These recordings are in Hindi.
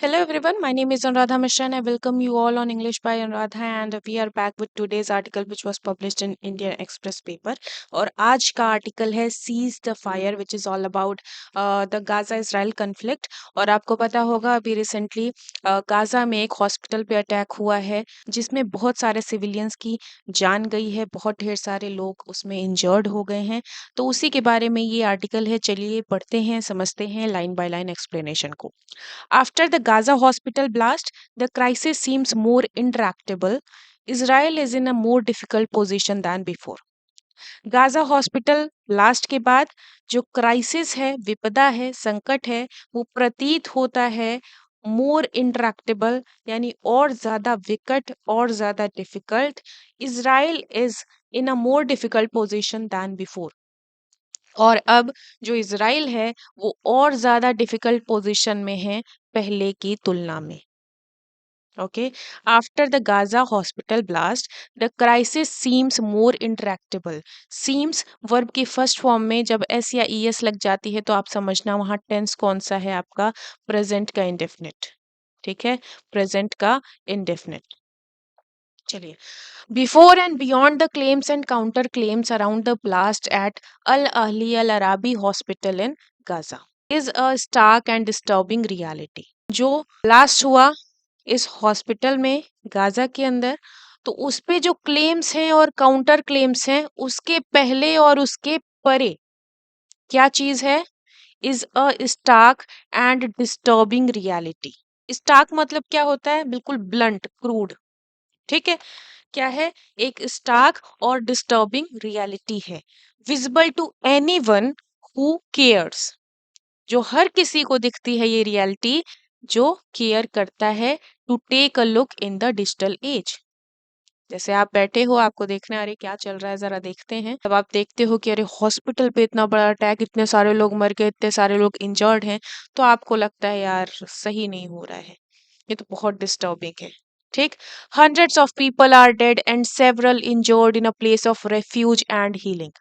Hello everyone, my name is Anuradha Mishra and I welcome you all on English by Anuradha and we are back with today's article which was published in Indian Express paper और आज का आर्टिकल है Seize the Fire which is all about the Gaza Israel conflict और आपको पता होगा अभी रिसेंटली गाजा में एक हॉस्पिटल पे अटैक हुआ है जिसमें बहुत सारे सिविलियंस की जान गई है, बहुत ढेर सारे लोग उसमें इंजर्ड हो गए हैं। तो उसी के बारे में ये आर्टिकल है, चलिए पढ़ते हैं, समझते हैं लाइन बाय लाइन एक्सप्लेनेशन को। After the Gaza hospital blast, the crisis seems more intractable. Israel is in a more difficult position than before. Gaza hospital blast के बाद जो क्राइसिस है, विपदा है, संकट है, वो प्रतीत होता है मोर इंट्रैक्टेबल यानी और ज्यादा विकट और ज्यादा difficult. Israel is in a more difficult position then before. और अब जो इज़राइल है वो और ज़्यादा डिफिकल्ट पोजीशन में है पहले की तुलना में। Okay, after the Gaza hospital blast the crisis seems more intractable. Seems verb की फर्स्ट फॉर्म में जब एस या ई एस लग जाती है तो आप समझना वहाँ टेंस कौन सा है, आपका प्रेजेंट का इंडेफिनिट। ठीक है, प्रेजेंट का इंडेफिनिट। चलिए, before and beyond the claims and counter claims around the blast at Al Ahli Al Arabi Hospital in Gaza is a stark and disturbing reality. जो ब्लास्ट हुआ इस हॉस्पिटल में गाजा के अंदर, तो उस पे जो क्लेम्स हैं और काउंटर क्लेम्स हैं उसके पहले और उसके परे क्या चीज है, is a stark and disturbing reality. Stark मतलब क्या होता है, बिल्कुल ब्लंट, क्रूड। ठीक है, क्या है, एक स्टार्क और डिस्टर्बिंग रियलिटी है। Visible to anyone who cares, जो हर किसी को दिखती है ये रियलिटी जो केयर करता है। To take a look in the digital age, जैसे आप बैठे हो, आपको देखना है अरे क्या चल रहा है जरा देखते हैं, तब आप देखते हो कि अरे हॉस्पिटल पे इतना बड़ा अटैक, इतने सारे लोग मर गए, इतने सारे लोग इंजर्ड हैं, तो आपको लगता है यार सही नहीं हो रहा है, ये तो बहुत डिस्टर्बिंग है। ठीक, hundreds of people are dead and several injured in a place of refuge and healing.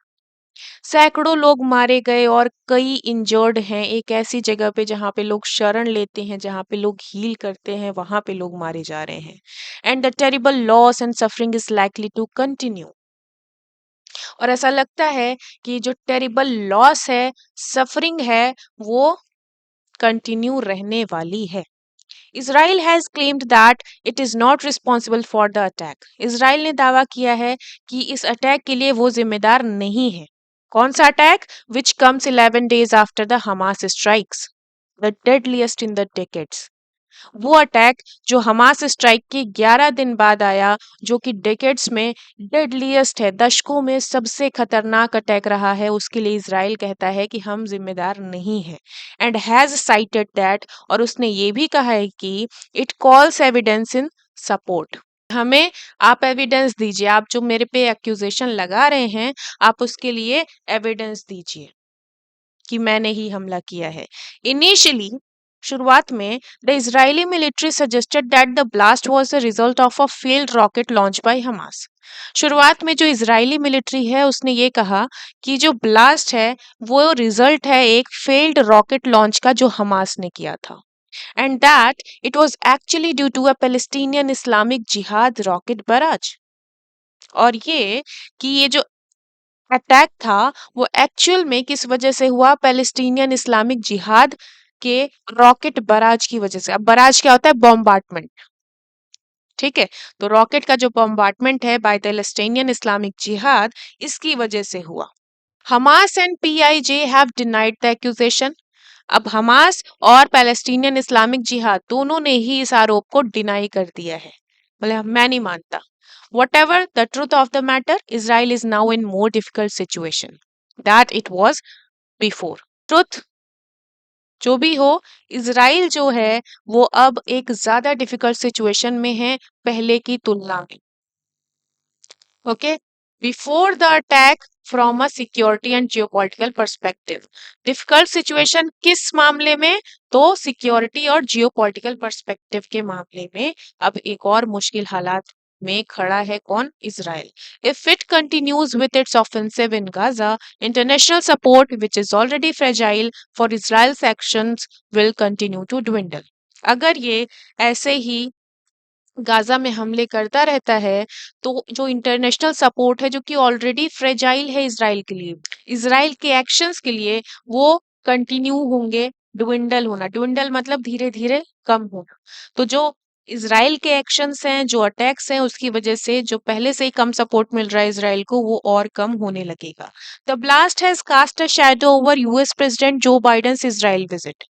सैकड़ों लोग मारे गए और कई इंजर्ड हैं एक ऐसी जगह पे जहाँ पे लोग शरण लेते हैं, जहाँ पे लोग हील करते हैं, वहां पे लोग मारे जा रहे हैं। And the terrible loss and suffering is likely to continue, और ऐसा लगता है कि जो टेरिबल लॉस है, सफरिंग है, वो कंटिन्यू रहने वाली है। Israel has claimed that it is not responsible for the attack. Israel ने दावा किया है कि इस अटैक के लिए वो जिम्मेदार नहीं है। कौन सा attack? Which comes 11 days after the Hamas strikes, the deadliest in the decades. वो अटैक जो हमास स्ट्राइक के 11 दिन बाद आया, जो कि डेकेड्स में डेडलीस्ट है, दशकों में सबसे खतरनाक अटैक रहा है, उसके लिए इजराइल कहता है कि हम जिम्मेदार नहीं हैं। एंड हैज साइटेड दैट, और उसने ये भी कहा है कि it calls evidence in support, हमें आप एविडेंस दीजिए, आप जो मेरे पे एक्यूजेशन लगा रहे हैं आप उसके लिए एविडेंस दीजिए कि मैंने ही हमला किया है। इनिशियली, शुरुआत में, the Israeli military suggested that the blast was the result of a failed rocket launch by Hamas. शुरुआत में जो इजरायली मिलिट्री है उसने ये कहा कि जो ब्लास्ट है वो रिजल्ट है एक फेल्ड रॉकेट लॉन्च का जो हमास ने किया था, and that it was actually due to a Palestinian Islamic jihad rocket barrage. और ये कि ये जो अटैक था वो एक्चुअल में किस वजह से हुआ, पैलेस्टीनियन इस्लामिक जिहाद के रॉकेट बराज की वजह से। अब बराज क्या होता है, बॉम्बार्टमेंट। ठीक है, तो रॉकेट का जो बॉम्बार्टमेंट है बाय पैलेस्टीनियन इस्लामिक जिहाद, इसकी वजह से हुआ। Hamas and PIJ have denied the accusation. अब हमास और पैलेस्टीनियन इस्लामिक जिहाद दोनों ने ही इस आरोप को डिनाई कर दिया है, मतलब मैं नहीं मानता। Whatever the truth of the matter, Israel is now in more difficult situation that it was before. Truth जो भी हो, इजराइल जो है वो अब एक ज्यादा डिफिकल्ट सिचुएशन में है पहले की तुलना में। Okay, before the attack, from a security and geopolitical perspective, difficult situation किस मामले में, तो सिक्योरिटी और जियोपॉलिटिकल पर्सपेक्टिव के मामले में अब एक और मुश्किल हालात में खड़ा है कौन, Israel. If it continues with its offensive in Gaza, international support which is already fragile for Israel's actions will continue to dwindle. अगर ये ऐसे ही गाजा में हमले करता रहता है तो जो इंटरनेशनल सपोर्ट है जो कि ऑलरेडी फ्रेजाइल है इसराइल के लिए, इसराइल के एक्शंस के लिए, वो कंटिन्यू होंगे ड्विंडल होना। ड्विंडल मतलब धीरे धीरे कम होना। तो जो इसराइल के एक्शंस हैं, जो अटैक्स हैं, उसकी वजह से जो पहले से ही कम सपोर्ट मिल रहा है इसराइल को, वो और कम होने लगेगा। The blast has cast a shadow over US president Joe Biden's Israel visit.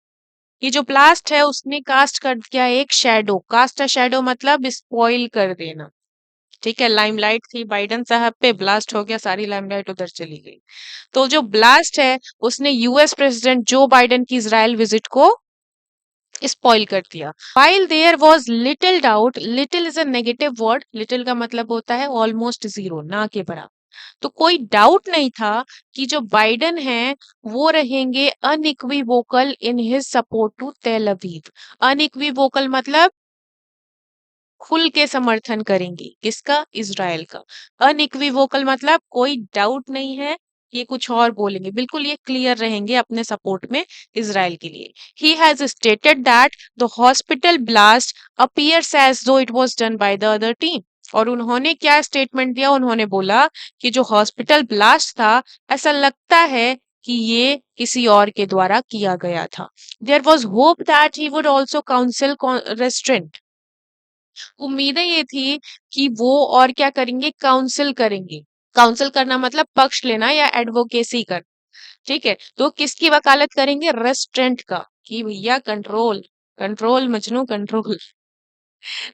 ये जो ब्लास्ट है उसने कास्ट कर दिया एक शैडो। कास्ट अ शैडो मतलब स्पॉइल कर देना। ठीक है, लाइमलाइट थी बाइडेन साहब पे, ब्लास्ट हो गया, सारी लाइमलाइट उधर चली गई। तो जो ब्लास्ट है उसने यूएस प्रेसिडेंट जो बाइडेन की इजराइल विजिट को स्पॉइल कर दिया। While there was little doubt, little is a negative word, little का मतलब होता है ऑलमोस्ट जीरो, ना के बराबर। तो कोई डाउट नहीं था कि जो बाइडेन है वो रहेंगे unequivocal in his support to Tel Aviv. Unequivocal मतलब खुल के समर्थन करेंगे किसका, इजराइल का। अनइक्विवोकल मतलब कोई डाउट नहीं है, ये कुछ और बोलेंगे, बिल्कुल ये क्लियर रहेंगे अपने सपोर्ट में इजराइल के लिए। He has stated that the hospital blast appears as though it was done by the other team. और उन्होंने क्या स्टेटमेंट दिया, उन्होंने बोला कि जो हॉस्पिटल ब्लास्ट था ऐसा लगता है कि ये किसी और के द्वारा किया गया था। There was hope that he would also counsel restraint. उम्मीदें ये थी कि वो और क्या करेंगे, काउंसिल करेंगे। काउंसिल करना मतलब पक्ष लेना या एडवोकेसी कर। ठीक है, तो किसकी वकालत करेंगे, रेस्ट्रेंट का, कि भैया कंट्रोल, कंट्रोल मजनू कंट्रोल।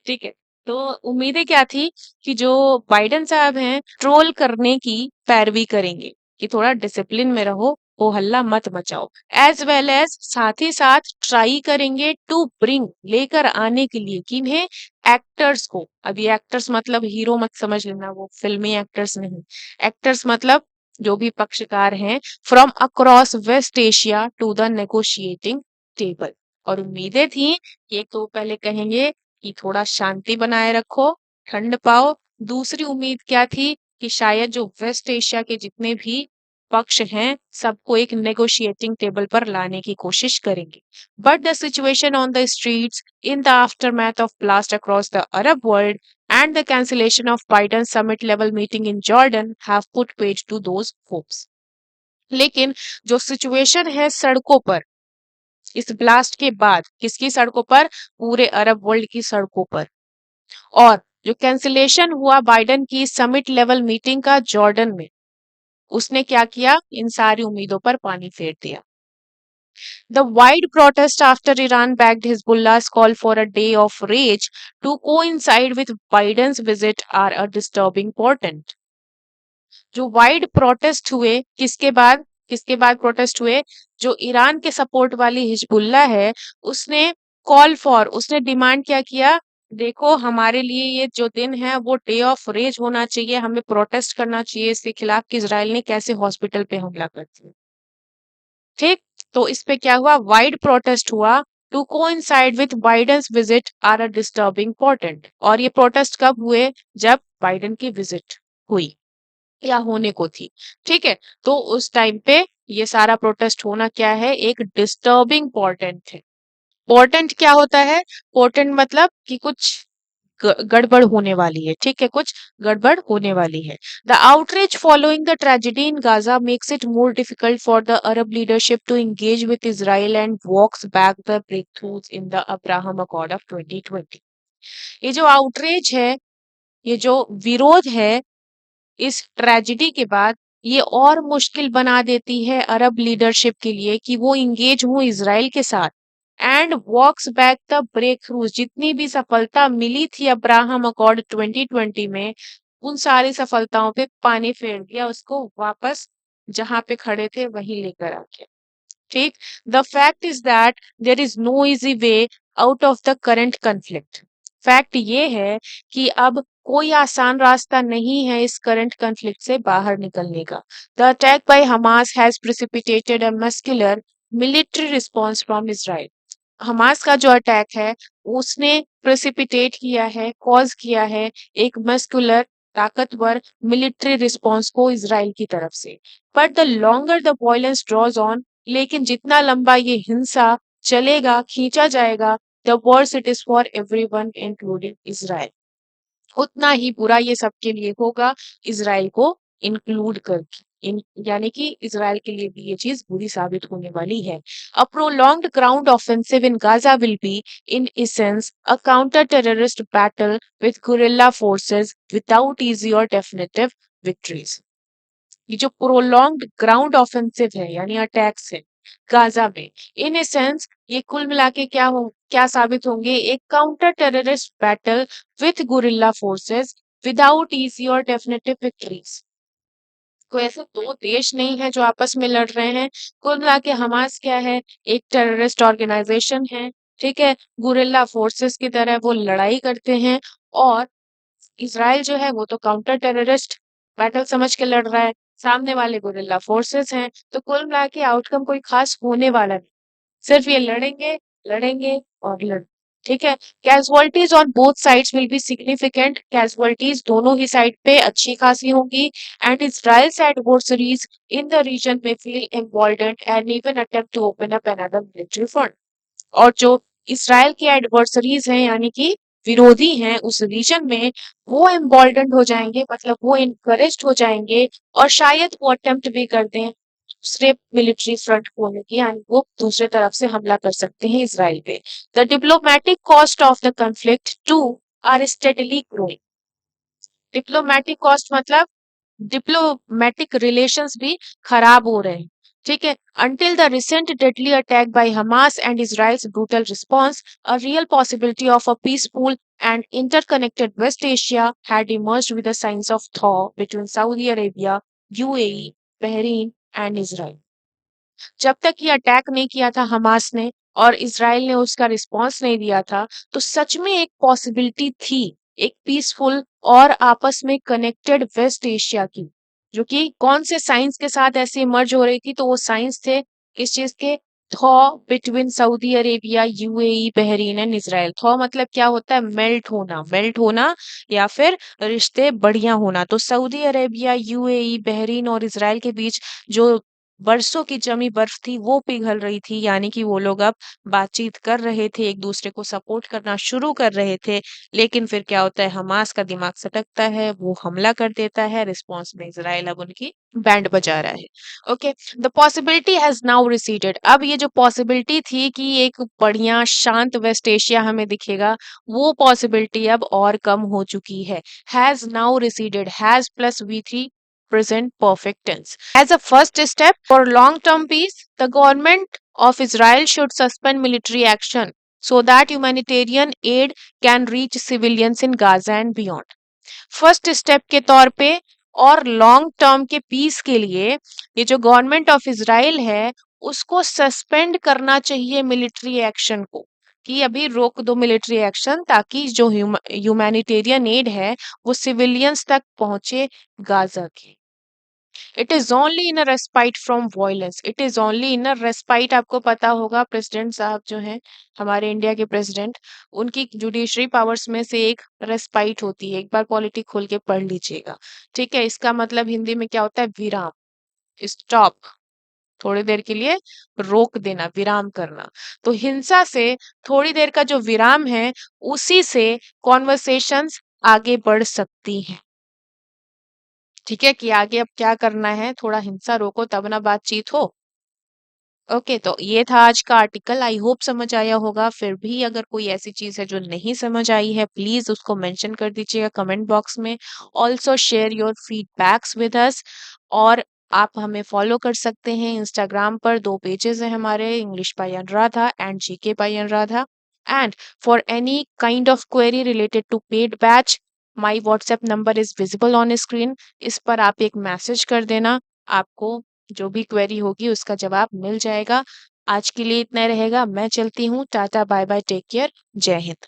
ठीक है, तो उम्मीदें क्या थी कि जो बाइडेन साहब हैं ट्रोल करने की पैरवी करेंगे कि थोड़ा डिसिप्लिन में रहो, हो हल्ला मत मचाओ। एज वेल एज साथ ही साथ ट्राई करेंगे टू ब्रिंग, लेकर आने के लिए किन्हें, एक्टर्स को। अभी एक्टर्स मतलब हीरो मत समझ लेना, वो फिल्मी एक्टर्स नहीं। एक्टर्स मतलब जो भी पक्षकार हैं, from across West Asia to the negotiating table. और उम्मीदें थी कि एक तो पहले कहेंगे कि थोड़ा शांति बनाए रखो, ठंड पाओ। दूसरी उम्मीद क्या थी कि शायद जो वेस्ट एशिया के जितने भी पक्ष हैं सबको एक नेगोशिएटिंग टेबल पर लाने की कोशिश करेंगे। But the situation on the streets in the aftermath of blast across the Arab world and the cancellation of Biden's summit level meeting in Jordan have put paid to those hopes. लेकिन जो सिचुएशन है सड़कों पर इस ब्लास्ट के बाद, किसकी सड़कों पर, पूरे अरब वर्ल्ड की सड़कों पर, और जो कैंसिलेशन हुआ बाइडेन की समिट लेवल मीटिंग का जॉर्डन में, उसने क्या किया, इन सारी उम्मीदों पर पानी फेर दिया। The wide protest after Iran backed Hezbollah's call for a day of rage to coincide with Biden's visit are a disturbing portent. जो वाइड प्रोटेस्ट हुए किसके बाद प्रोटेस्ट हुए, जो ईरान के सपोर्ट वाली हिजबुल्ला है, उसने कॉल फॉर, उसने डिमांड क्या किया, देखो हमारे लिए ये जो दिन है वो डे ऑफ रेज होना चाहिए, हमें प्रोटेस्ट करना चाहिए इसके खिलाफ कि इजराइल ने कैसे हॉस्पिटल पे हमला कर दिया। ठीक, तो इस पे क्या हुआ, वाइड प्रोटेस्ट हुआ to coincide with Biden's visit are a disturbing important. और ये प्रोटेस्ट कब हुए, जब बाइडेन की विजिट हुई या होने को थी। ठीक है, तो उस टाइम पे ये सारा प्रोटेस्ट होना क्या है, एक डिस्टर्बिंग पोर्टेंट है। पोर्टेंट क्या होता है, पोर्टेंट मतलब कि कुछ गड़बड़ होने वाली है। ठीक है, कुछ गड़बड़ होने वाली है। The outreach following the tragedy in Gaza makes it more difficult for the Arab leadership to engage with Israel and walks back the breakthroughs in the Abraham Accord of 2020। ये जो आउटरीच है, ये जो विरोध है, इस ट्रेजेडी के बाद ये और मुश्किल बना देती है अरब लीडरशिप के लिए कि वो इंगेज हो इसराइल के साथ and walks back the breakthroughs. जितनी भी सफलता मिली थी अब्राहम अकॉर्ड 2020 में, उन सारी सफलताओं पे पानी फेर दिया, उसको वापस जहां पे खड़े थे वहीं लेकर आके। ठीक, the fact is that there is no easy way out of the current conflict. Fact ये है कि अब कोई आसान रास्ता नहीं है इस करंट कन्फ्लिक्ट से बाहर निकलने का। The attack by Hamas has precipitated a muscular military response from Israel. Hamas का जो अटैक है उसने प्रेसिपिटेट किया है, कॉज किया है एक मस्कुलर ताकतवर मिलिट्री रिस्पॉन्स को इसराइल की तरफ से। But the longer the violence draws on, लेकिन जितना लंबा ये हिंसा चलेगा, खींचा जाएगा, the worse it is for everyone including Israel. उतना ही बुरा ये सबके लिए होगा, इजराइल को इंक्लूड करके। यानी कि इजराइल के लिए भी ये चीज बुरी साबित होने वाली है। A prolonged ground offensive in Gaza will be in essence a counter terrorist battle with guerrilla forces without easy or definitive victories. ये जो प्रोलॉन्ग्ड ग्राउंड ऑफेंसिव है यानी अटैक्स है गाजा में, इन ए सेंस ये कुल मिला के क्या साबित होंगे, एक counter terrorist battle with guerrilla forces without easy or definitive victories. कोई ऐसे दो देश नहीं है जो आपस में लड़ रहे हैं। कुल मिला के हमास क्या है, एक टेररिस्ट ऑर्गेनाइजेशन है, ठीक है, गुरिल्ला फोर्सेस की तरह वो लड़ाई करते हैं। और इसराइल जो है वो तो काउंटर टेररिस्ट बैटल समझ के लड़ रहा है, सामने वाले गुरिल्ला फोर्सेस हैं। तो कुल मिला के आउटकम कोई खास होने वाला नहीं, सिर्फ ये लड़ेंगे लड़ेंगे और लड़, ठीक है। Casualties on both sides will be significant, casualties दोनों ही साइड पे अच्छी खासी होंगी। And Israel's adversaries in the region may feel emboldened and even attempt to open up another military front. और जो इसराइल के एडवर्सरीज हैं यानी कि विरोधी हैं उस रीजन में, वो एम्बॉल्डेंड हो जाएंगे, मतलब वो इनकरेज्ड हो जाएंगे और शायद वो अटेम्प्ट भी कर दें दूसरे मिलिट्री फ्रंट खोलने की, यानी वो दूसरे तरफ से हमला कर सकते हैं इसराइल पे। The diplomatic cost of the conflict to are steadily growing. Diplomatic cost मतलब डिप्लोमेटिक रिलेशंस भी खराब हो रहे हैं, ठीक है। Until the recent deadly attack by Hamas and Israel's brutal response, a real possibility of a peaceful and interconnected West Asia had emerged with the signs of thaw between Saudi Arabia, UAE, Bahrain and Israel. जब तक ये अटैक नहीं किया था हमास ने और इसराइल ने उसका रिस्पांस नहीं दिया था, तो सच में एक पॉसिबिलिटी थी एक पीसफुल और आपस में कनेक्टेड वेस्ट एशिया की, जो कि कौन से साइंस के साथ ऐसे मर्ज हो रही थी, तो वो साइंस थे किस चीज के, thaw between Saudi Arabia, UAE, Bahrain and Israel. Thaw मतलब क्या होता है, मेल्ट होना, मेल्ट होना या फिर रिश्ते बढ़िया होना। तो सऊदी अरेबिया, यूएई, बहरीन और इसराइल के बीच जो बरसों की जमी बर्फ थी वो पिघल रही थी, यानी कि वो लोग अब बातचीत कर रहे थे, एक दूसरे को सपोर्ट करना शुरू कर रहे थे। लेकिन फिर क्या होता है, हमास का दिमाग सटकता है, वो हमला कर देता है। रिस्पॉन्स में इसराइल अब उनकी बैंड बजा रहा है। Okay, the possibility has now receded. अब ये जो पॉसिबिलिटी थी कि एक बढ़िया शांत वेस्ट एशिया हमें दिखेगा, वो पॉसिबिलिटी अब और कम हो चुकी है। Has now receded, has plus V3 present perfect tense. As a first step for long-term peace, the government of Israel should suspend military action so that humanitarian aid can reach civilians in Gaza and beyond. First step के तौर पे और लॉन्ग टर्म के पीस के लिए ये जो गवर्नमेंट ऑफ इजराइल है उसको सस्पेंड करना चाहिए मिलिट्री एक्शन को, कि अभी रोक दो मिलिट्री एक्शन, ताकि जो ह्यूमैनिटेरियन एड है वो सिविलियंस तक पहुंचे गाजा के। It is only in a respite from violence, it is only in a respite. आपको पता होगा प्रेसिडेंट साहब जो हैं हमारे इंडिया के प्रेसिडेंट, उनकी जुडिशरी पावर्स में से एक रेस्पाइट होती है, एक बार पॉलिटिक खोल के पढ़ लीजिएगा, ठीक है। इसका मतलब हिंदी में क्या होता है, विराम, स्टॉप, थोड़ी देर के लिए रोक देना, विराम करना। तो हिंसा से थोड़ी देर का जो विराम है उसी से कॉन्वर्सेशंस आगे बढ़ सकती हैं, ठीक है, कि आगे अब क्या करना है, थोड़ा हिंसा रोको तब ना बातचीत हो। ओके, तो ये था आज का आर्टिकल, आई होप समझ आया होगा। फिर भी अगर कोई ऐसी चीज है जो नहीं समझ आई है, प्लीज उसको मेंशन कर दीजिएगा कमेंट बॉक्स में। Also share your feedbacks with us. और आप हमें फॉलो कर सकते हैं इंस्टाग्राम पर, 2 पेजेस हैं हमारे, English by Anuradha and GK by Anuradha. And for any kind of query related to paid batch, my WhatsApp number is visible on screen. इस पर आप एक मैसेज कर देना, आपको जो भी क्वेरी होगी उसका जवाब मिल जाएगा। आज के लिए इतना रहेगा, मैं चलती हूँ, tata bye bye, take care, जय हिंद।